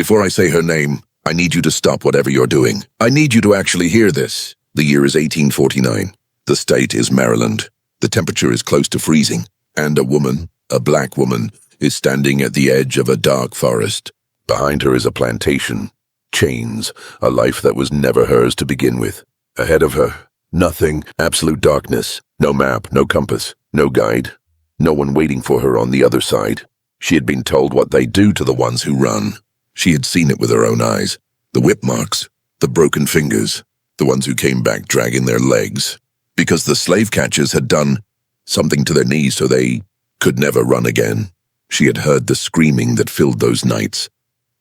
Before I say her name, I need you to stop whatever you're doing. I need you to actually hear this. The year is 1849. The state is Maryland. The temperature is close to freezing. And a woman, a black woman, is standing at the edge of a dark forest. Behind her is a plantation. Chains, a life that was never hers to begin with. Ahead of her, nothing, absolute darkness. No map, no compass, no guide. No one waiting for her on the other side. She had been told what they do to the ones who run. She had seen it with her own eyes. The whip marks, the broken fingers, the ones who came back dragging their legs. Because the slave catchers had done something to their knees so they could never run again. She had heard the screaming that filled those nights.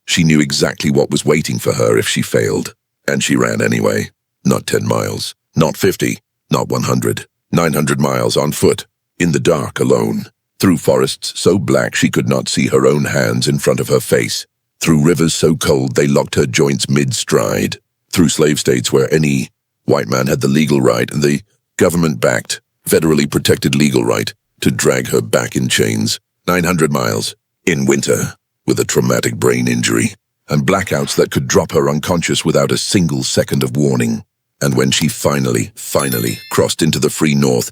She knew exactly what was waiting for her if she failed. And she ran anyway. Not 10 miles, not 50, not 100, 900 miles on foot, in the dark alone, through forests so black she could not see her own hands in front of her face, through rivers so cold they locked her joints mid-stride, through slave states where any white man had the legal right and the government-backed, federally protected legal right to drag her back in chains, 900 miles, in winter, with a traumatic brain injury, and blackouts that could drop her unconscious without a single second of warning. And when she finally crossed into the free North,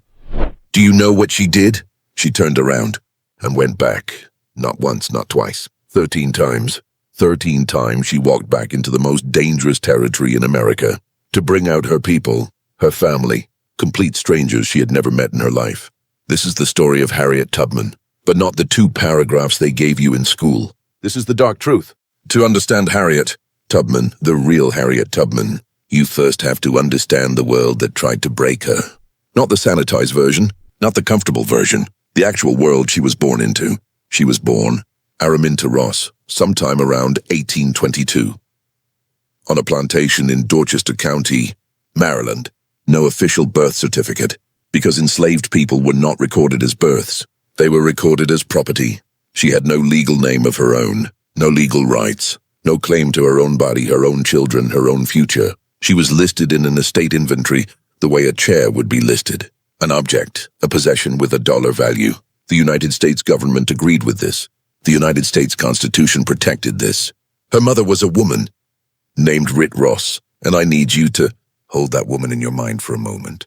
do you know what she did? She turned around and went back. Not once, not twice. 13 times. 13 times she walked back into the most dangerous territory in America to bring out her people, her family, complete strangers she had never met in her life. This is the story of Harriet Tubman, but not the 2 paragraphs they gave you in school. This is the dark truth. To understand Harriet Tubman, the real Harriet Tubman, you first have to understand the world that tried to break her. Not the sanitized version, not the comfortable version, the actual world she was born into. She was born, Araminta Ross, sometime around 1822. On a plantation in Dorchester County, Maryland. No official birth certificate, because enslaved people were not recorded as births. They were recorded as property. She had no legal name of her own, no legal rights, no claim to her own body, her own children, her own future. She was listed in an estate inventory the way a chair would be listed. An object, a possession with a dollar value. The United States government agreed with this. The United States Constitution protected this. Her mother was a woman named Harriet Ross, and I need you to hold that woman in your mind for a moment.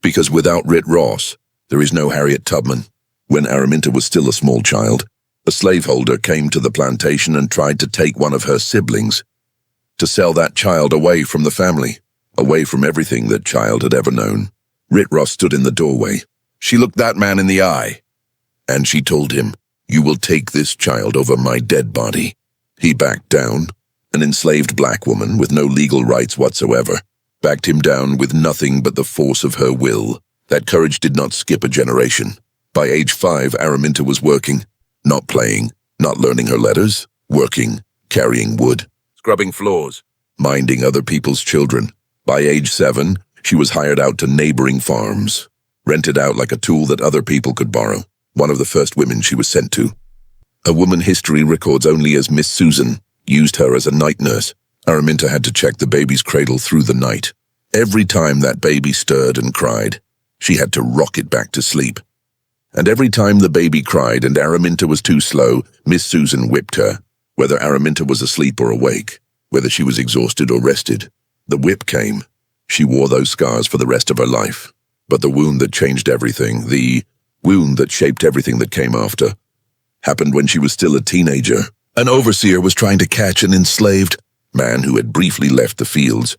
Because without Harriet Ross, there is no Harriet Tubman. When Araminta was still a small child, a slaveholder came to the plantation and tried to take one of her siblings, to sell that child away from the family, away from everything that child had ever known. Harriet Ross stood in the doorway. She looked that man in the eye, and she told him, "You will take this child over my dead body." He backed down. An enslaved black woman with no legal rights whatsoever backed him down with nothing but the force of her will. That courage did not skip a generation. By age 5, Araminta was working, not playing, not learning her letters, working, carrying wood, scrubbing floors, minding other people's children. By age 7, she was hired out to neighboring farms, rented out like a tool that other people could borrow. One of the first women she was sent to. A woman history records only as Miss Susan used her as a night nurse. Araminta had to check the baby's cradle through the night. Every time that baby stirred and cried, she had to rock it back to sleep. And every time the baby cried and Araminta was too slow, Miss Susan whipped her, whether Araminta was asleep or awake, whether she was exhausted or rested. The whip came. She wore those scars for the rest of her life. But the wound that changed everything, the wound that shaped everything that came after, happened when she was still a teenager. An overseer was trying to catch an enslaved man who had briefly left the fields.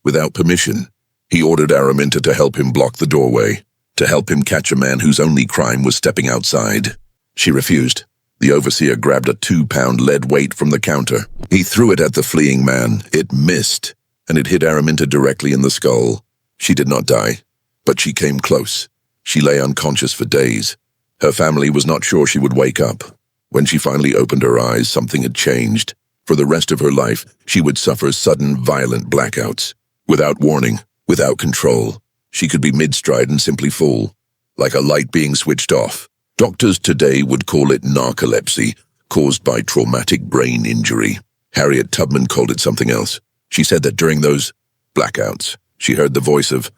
Without permission, he ordered Araminta to help him block the doorway, to help him catch a man whose only crime was stepping outside. She refused. The overseer grabbed a 2-pound lead weight from the counter. He threw it at the fleeing man. It missed, and it hit Araminta directly in the skull. She did not die, but she came close. She lay unconscious for days. Her family was not sure she would wake up. When she finally opened her eyes, something had changed. For the rest of her life, she would suffer sudden, violent blackouts. Without warning, without control. She could be mid-stride and simply fall, like a light being switched off. Doctors today would call it narcolepsy, caused by traumatic brain injury. Harriet Tubman called it something else. She said that during those blackouts, she heard the voice of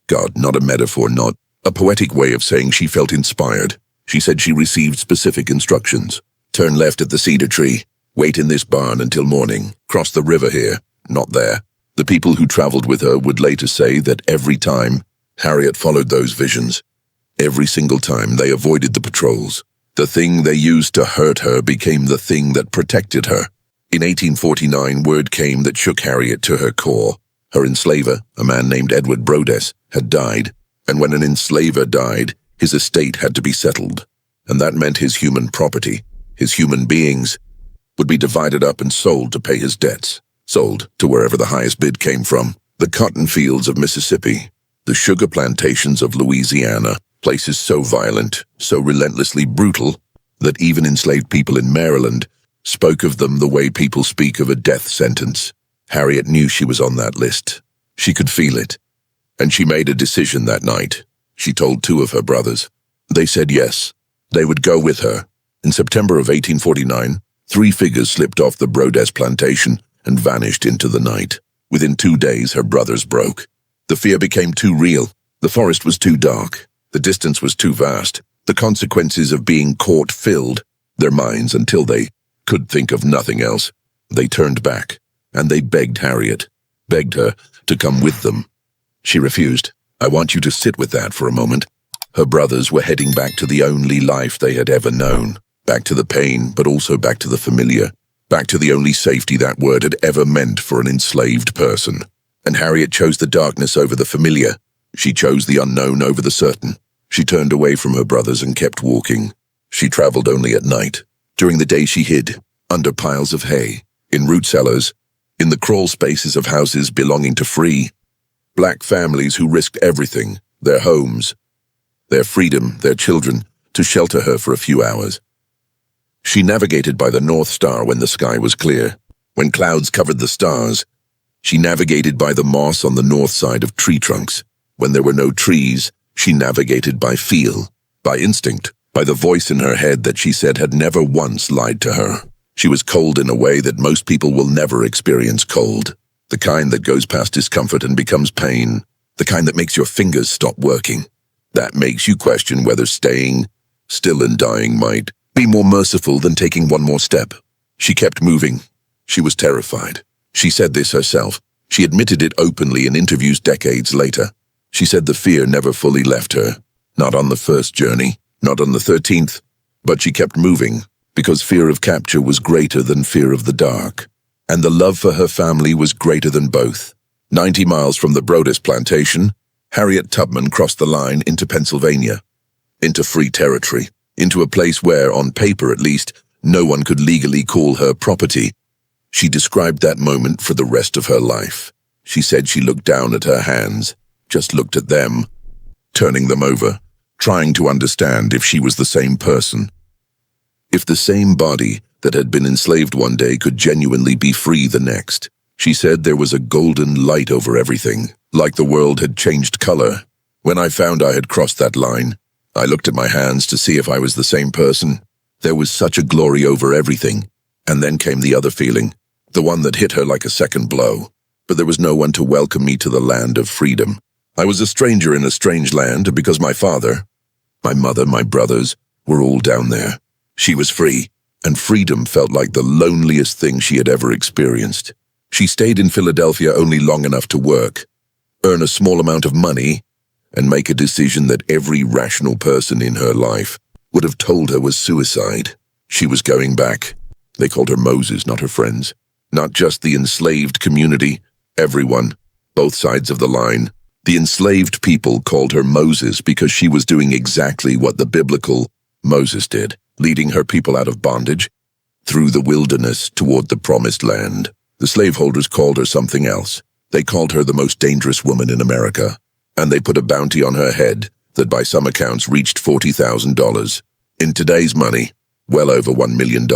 God, not a metaphor, not a poetic way of saying she felt inspired. She said she received specific instructions. Turn left at the cedar tree. Wait in this barn until morning. Cross the river here, not there. The people who traveled with her would later say that every time Harriet followed those visions, every single time they avoided the patrols, the thing they used to hurt her became the thing that protected her. In 1849, word came that shook Harriet to her core. Her enslaver, a man named Edward Brodes, had died, and when an enslaver died, his estate had to be settled, and that meant his human property, his human beings, would be divided up and sold to pay his debts, sold to wherever the highest bid came from, the cotton fields of Mississippi, the sugar plantations of Louisiana, places so violent, so relentlessly brutal, that even enslaved people in Maryland spoke of them the way people speak of a death sentence. Harriet knew she was on that list. She could feel it. And she made a decision that night. She told 2 of her brothers. They said yes. They would go with her. In September of 1849, 3 figures slipped off the Brodes plantation and vanished into the night. Within 2 days, her brothers broke. The fear became too real. The forest was too dark. The distance was too vast. The consequences of being caught filled their minds until they could think of nothing else. They turned back, and they begged Harriet, begged her to come with them. She refused. I want you to sit with that for a moment. Her brothers were heading back to the only life they had ever known, back to the pain, but also back to the familiar, back to the only safety that word had ever meant for an enslaved person. And Harriet chose the darkness over the familiar. She chose the unknown over the certain. She turned away from her brothers and kept walking. She traveled only at night. During the day she hid, under piles of hay, in root cellars, in the crawl spaces of houses belonging to free, black families who risked everything, their homes, their freedom, their children, to shelter her for a few hours. She navigated by the North Star when the sky was clear. When clouds covered the stars, she navigated by the moss on the north side of tree trunks. When there were no trees, she navigated by feel, by instinct, by the voice in her head that she said had never once lied to her. She was cold in a way that most people will never experience cold. The kind that goes past discomfort and becomes pain. The kind that makes your fingers stop working. That makes you question whether staying still and dying might be more merciful than taking one more step. She kept moving. She was terrified. She said this herself. She admitted it openly in interviews decades later. She said the fear never fully left her. Not on the first journey, not on the 13th, but she kept moving because fear of capture was greater than fear of the dark. And the love for her family was greater than both. 90 miles from the Brodes plantation, Harriet Tubman crossed the line into Pennsylvania, into free territory, into a place where, on paper at least, no one could legally call her property. She described that moment for the rest of her life. She said she looked down at her hands, just looked at them, turning them over, trying to understand if she was the same person. If the same body that had been enslaved one day could genuinely be free the next. She said there was a golden light over everything, like the world had changed color. When I found I had crossed that line, I looked at my hands to see if I was the same person. There was such a glory over everything. And then came the other feeling, the one that hit her like a second blow. But there was no one to welcome me to the land of freedom. I was a stranger in a strange land because my father, my mother, my brothers were all down there. She was free, and freedom felt like the loneliest thing she had ever experienced. She stayed in Philadelphia only long enough to work, earn a small amount of money, and make a decision that every rational person in her life would have told her was suicide. She was going back. They called her Moses, not her friends. Not just the enslaved community, everyone, both sides of the line. The enslaved people called her Moses because she was doing exactly what the biblical Moses did, leading her people out of bondage, through the wilderness toward the promised land. The slaveholders called her something else. They called her the most dangerous woman in America, and they put a bounty on her head that by some accounts reached $40,000. In today's money, well over $1 million.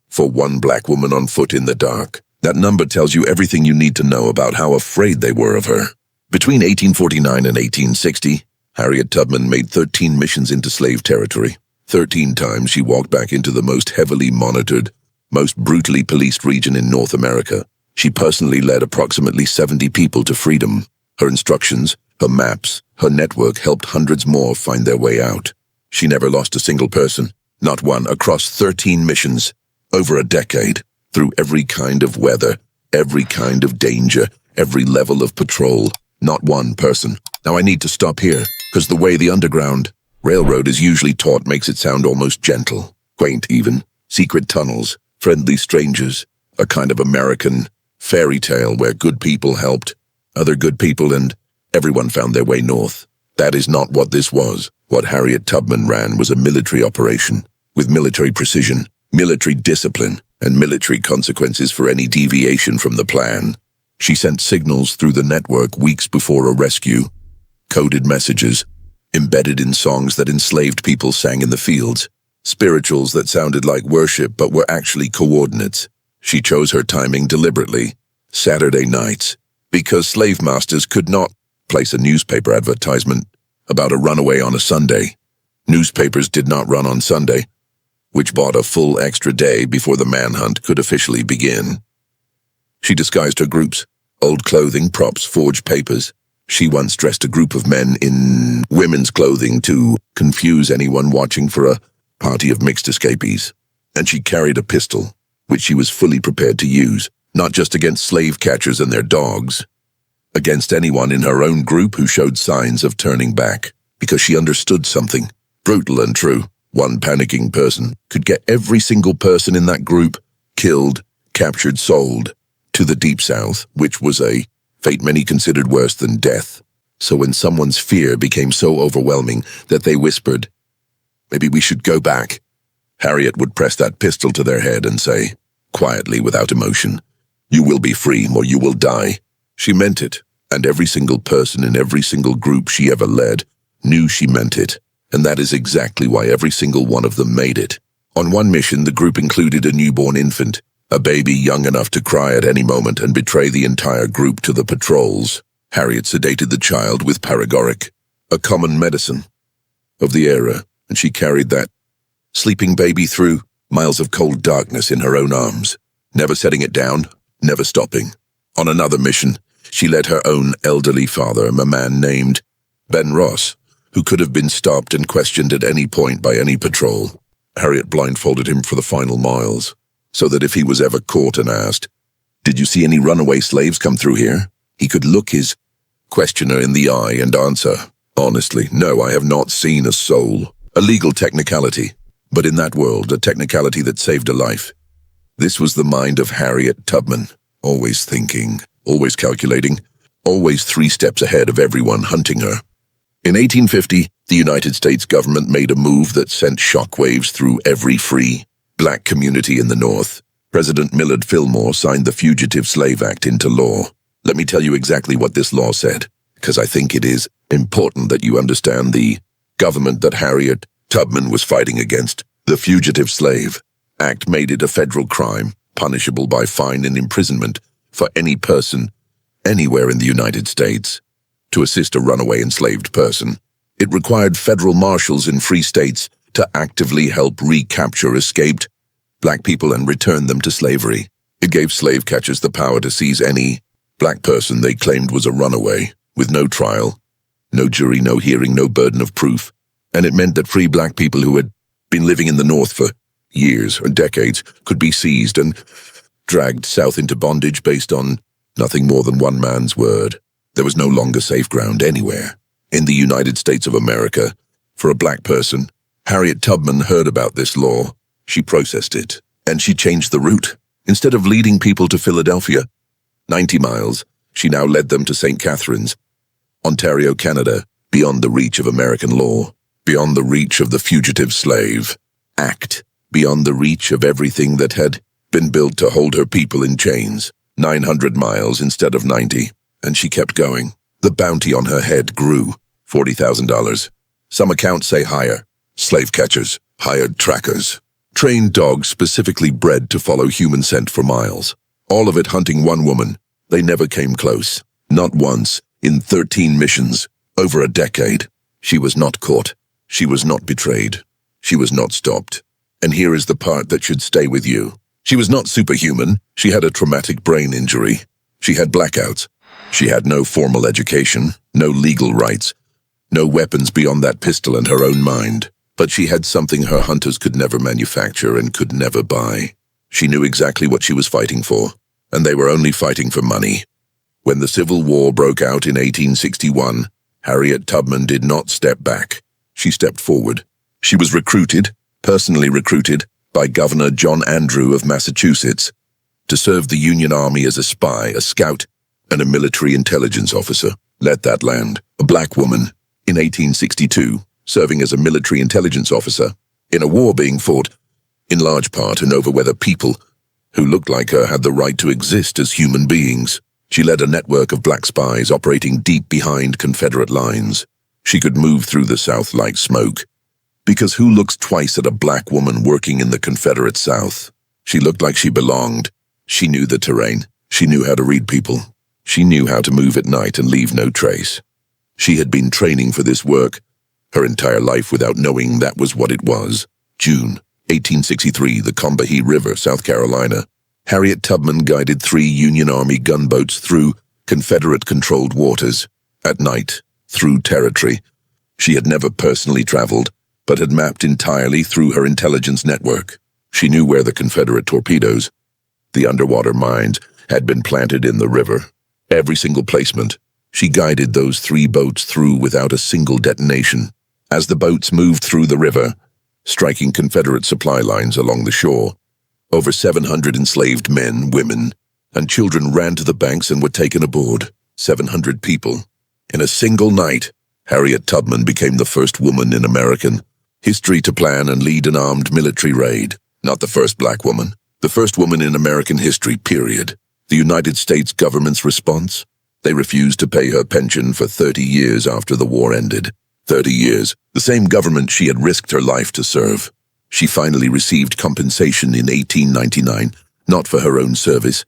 For one black woman on foot in the dark. That number tells you everything you need to know about how afraid they were of her. Between 1849 and 1860, Harriet Tubman made 13 missions into slave territory. 13 times she walked back into the most heavily monitored, most brutally policed region in North America. She personally led approximately 70 people to freedom. Her instructions, her maps, her network helped hundreds more find their way out. She never lost a single person, not one, across 13 missions, over a decade. through every kind of weather, every kind of danger, every level of patrol. Not one person. Now I need to stop here, because the way the Underground Railroad is usually taught makes it sound almost gentle, quaint even. Secret tunnels, friendly strangers, a kind of American fairy tale where good people helped other good people and everyone found their way north. That is not what this was. What Harriet Tubman ran was a military operation, with military precision, military discipline, and military consequences for any deviation from the plan. She sent signals through the network weeks before a rescue, coded messages, embedded in songs that enslaved people sang in the fields, spirituals that sounded like worship but were actually coordinates. She chose her timing deliberately, Saturday nights, because slave masters could not place a newspaper advertisement about a runaway on a Sunday. Newspapers did not run on Sunday, which bought a full extra day before the manhunt could officially begin. She disguised her groups, old clothing, props, forged papers. She once dressed a group of men in women's clothing to confuse anyone watching for a party of mixed escapees. And she carried a pistol, which she was fully prepared to use, not just against slave catchers and their dogs, against anyone in her own group who showed signs of turning back, because she understood something, brutal and true. One panicking person could get every single person in that group killed, captured, sold to the Deep South, which was a fate many considered worse than death. So when someone's fear became so overwhelming that they whispered, "Maybe we should go back," Harriet would press that pistol to their head and say, quietly, without emotion, "You will be free or you will die." She meant it, and every single person in every single group she ever led knew she meant it, and that is exactly why every single one of them made it. On one mission, the group included a newborn infant, a baby young enough to cry at any moment and betray the entire group to the patrols. Harriet sedated the child with paregoric, a common medicine of the era, and she carried that sleeping baby through miles of cold darkness in her own arms, never setting it down, never stopping. On another mission, she led her own elderly father, a man named Ben Ross, who could have been stopped and questioned at any point by any patrol. Harriet blindfolded him for the final miles, so that if he was ever caught and asked, "Did you see any runaway slaves come through here?" he could look his questioner in the eye and answer, honestly, "No, I have not seen a soul." A legal technicality, but in that world, a technicality that saved a life. This was the mind of Harriet Tubman, always thinking, always calculating, always 3 steps ahead of everyone hunting her. In 1850, the United States government made a move that sent shockwaves through every free black community in the North. President Millard Fillmore signed the Fugitive Slave Act into law. Let me tell you exactly what this law said, because I think it is important that you understand the government that Harriet Tubman was fighting against. The Fugitive Slave Act made it a federal crime, punishable by fine and imprisonment for any person anywhere in the United States to assist a runaway enslaved person. It required federal marshals in free states to actively help recapture escaped black people and return them to slavery. It gave slave catchers the power to seize any black person they claimed was a runaway, with no trial, no jury, no hearing, no burden of proof. And it meant that free black people who had been living in the North for years or decades could be seized and dragged south into bondage based on nothing more than one man's word. There was no longer safe ground anywhere in the United States of America for a black person. Harriet Tubman heard about this law. She processed it, and she changed the route. Instead of leading people to Philadelphia, 90 miles, she now led them to St. Catharines, Ontario, Canada, beyond the reach of American law, beyond the reach of the Fugitive Slave Act, beyond the reach of everything that had been built to hold her people in chains. 900 miles instead of 90, and she kept going. The bounty on her head grew, $40,000. Some accounts say higher. Slave catchers, hired trackers, trained dogs specifically bred to follow human scent for miles. All of it hunting one woman. They never came close. Not once, in 13 missions, over a decade. She was not caught. She was not betrayed. She was not stopped. And here is the part that should stay with you. She was not superhuman. She had a traumatic brain injury. She had blackouts. She had no formal education, no legal rights, no weapons beyond that pistol and her own mind. But she had something her hunters could never manufacture and could never buy. She knew exactly what she was fighting for, and they were only fighting for money. When the Civil War broke out in 1861, Harriet Tubman did not step back. She stepped forward. She was personally recruited, by Governor John Andrew of Massachusetts to serve the Union Army as a spy, a scout, and a military intelligence officer. Let that land. A black woman, in 1862, serving as a military intelligence officer, in a war being fought, in large part and over whether people who looked like her had the right to exist as human beings. She led a network of black spies operating deep behind Confederate lines. She could move through the South like smoke, because who looks twice at a black woman working in the Confederate South? She looked like she belonged. She knew the terrain. She knew how to read people. She knew how to move at night and leave no trace. She had been training for this work her entire life without knowing that was what it was. June 1863, the Combahee River, South Carolina. Harriet Tubman guided 3 Union Army gunboats through Confederate-controlled waters, at night, through territory. She had never personally traveled, but had mapped entirely through her intelligence network. She knew where the Confederate torpedoes, the underwater mines, had been planted in the river. Every single placement. She guided those 3 boats through without a single detonation. As the boats moved through the river, striking Confederate supply lines along the shore, over 700 enslaved men, women, and children ran to the banks and were taken aboard. 700 people. In a single night, Harriet Tubman became the first woman in American history to plan and lead an armed military raid. Not the first black woman. The first woman in American history, period. The United States government's response? They refused to pay her pension for 30 years after the war ended. 30 years. The same government she had risked her life to serve. She finally received compensation in 1899, not for her own service,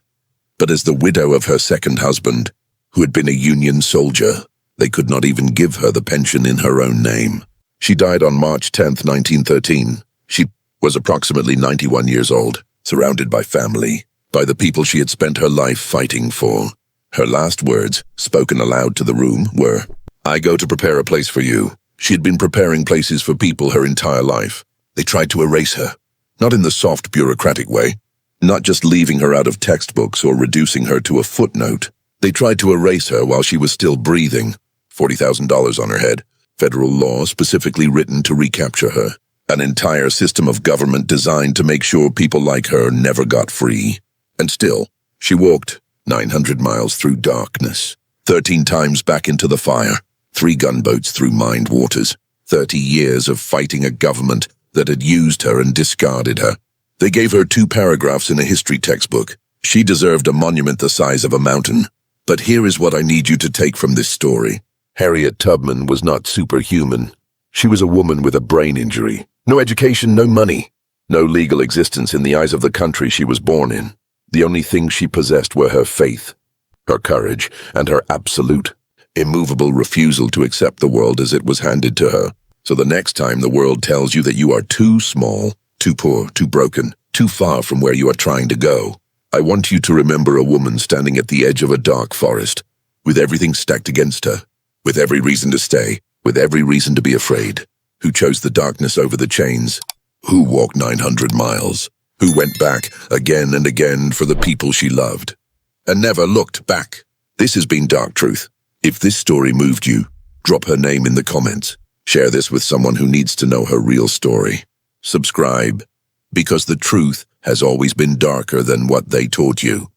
but as the widow of her second husband, who had been a Union soldier. They could not even give her the pension in her own name. She died on March 10, 1913. She was approximately 91 years old, surrounded by family, by the people she had spent her life fighting for. Her last words, spoken aloud to the room, were, "I go to prepare a place for you." She had been preparing places for people her entire life. They tried to erase her, not in the soft bureaucratic way, not just leaving her out of textbooks or reducing her to a footnote. They tried to erase her while she was still breathing. $40,000 on her head. Federal law specifically written to recapture her. An entire system of government designed to make sure people like her never got free. And still, she walked 900 miles through darkness, 13 times back into the fire, 3 gunboats through mined waters, 30 years of fighting a government that had used her and discarded her. They gave her 2 paragraphs in a history textbook. She deserved a monument the size of a mountain. But here is what I need you to take from this story. Harriet Tubman was not superhuman. She was a woman with a brain injury. No education, no money, no legal existence in the eyes of the country she was born in. The only things she possessed were her faith, her courage, and her absolute, immovable refusal to accept the world as it was handed to her. So the next time the world tells you that you are too small, too poor, too broken, too far from where you are trying to go, I want you to remember a woman standing at the edge of a dark forest, with everything stacked against her, with every reason to stay, with every reason to be afraid, who chose the darkness over the chains, who walked 900 miles, who went back again and again for the people she loved, and never looked back. This has been Dark Truth. If this story moved you, drop her name in the comments. Share this with someone who needs to know her real story. Subscribe, because the truth has always been darker than what they taught you.